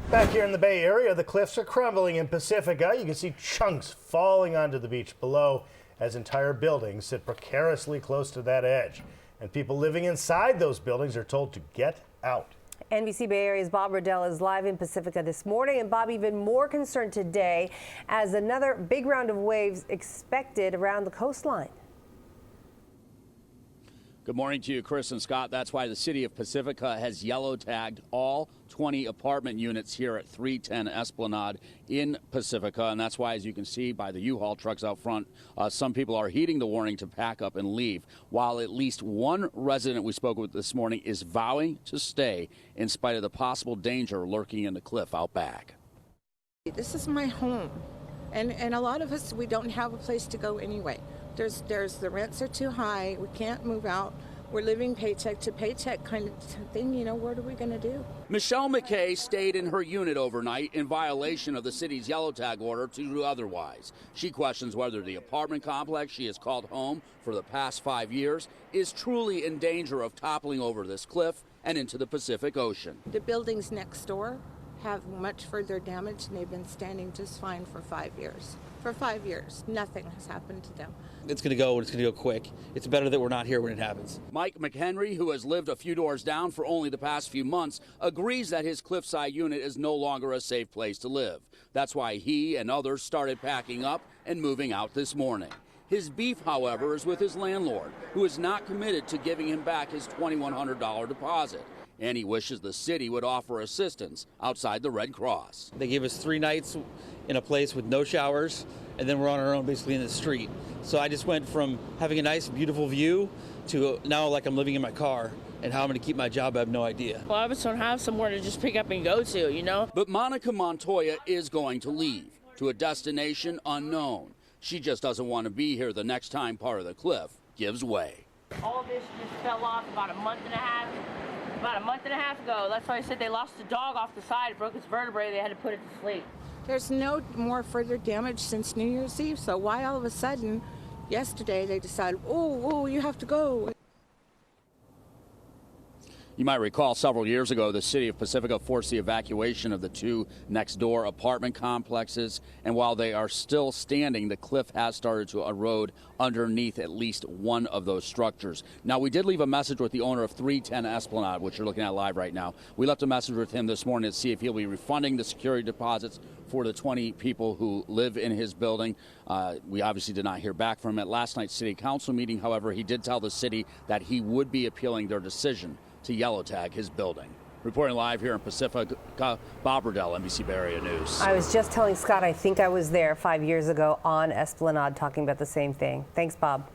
Back here in the Bay Area, the cliffs are crumbling in Pacifica. You can see chunks falling onto the beach below as entire buildings sit precariously close to that edge. And people living inside those buildings are told to get out. NBC Bay Area's Bob Redell is live in Pacifica this morning. And Bob, even more concerned today as another big round of waves expected around the coastline. Good morning to you, Chris and Scott. That's why the city of Pacifica has yellow tagged all 20 apartment units here at 310 Esplanade in Pacifica. And that's why, as you can see by the U-Haul trucks out front, some people are heeding the warning to pack up and leave, while at least one resident we spoke with this morning is vowing to stay in spite of the possible danger lurking in the cliff out back. This is my home, and a lot of us, we don't have a place to go anyway. The rents are too high. We can't move out. We're living paycheck to paycheck kind of thing. You know, what are we going to do? Michelle Mackay stayed in her unit overnight in violation of the city's yellow tag order to do otherwise. She questions whether the apartment complex she has called home for the past 5 years is truly in danger of toppling over this cliff and into the Pacific Ocean. The buildings next door have much further damage, and they've been standing just fine for 5 years. For 5 years, nothing has happened to them. It's going to go, and it's going to go quick. It's better that we're not here when it happens. Mike McHenry, who has lived a few doors down for only the past few months, agrees that his cliffside unit is no longer a safe place to live. That's why he and others started packing up and moving out this morning. His beef, however, is with his landlord, who is not committed to giving him back his $2,100 deposit. And he wishes the city would offer assistance outside the Red Cross. They gave us 3 nights in a place with no showers, and then we're on our own basically in the street. So I just went from having a nice, beautiful view to now like I'm living in my car, and how I'm going to keep my job, I have no idea. Well, I just don't have somewhere to just pick up and go to, you know? But Monica Montoya is going to leave to a destination unknown. She just doesn't want to be here the next time part of the cliff gives way. All this just fell off about a month and a half ago. That's why I said they lost a dog off the side. It broke its vertebrae. They had to put it to sleep. There's no more further damage since New Year's Eve, so why all of a sudden, yesterday, they decided, oh, you have to go? You might recall several years ago, the city of Pacifica forced the evacuation of the 2 next-door apartment complexes. And while they are still standing, the cliff has started to erode underneath at least one of those structures. Now, we did leave a message with the owner of 310 Esplanade, which you're looking at live right now. We left a message with him this morning to see if he'll be refunding the security deposits for the 20 people who live in his building. We obviously did not hear back from him at last night's city council meeting. However, he did tell the city that he would be appealing their decision to yellow tag his building. Reporting live here in Pacifica, Bob Redell, NBC Bay Area News. I was just telling Scott I think I was there 5 years ago on Esplanade talking about the same thing. Thanks, Bob.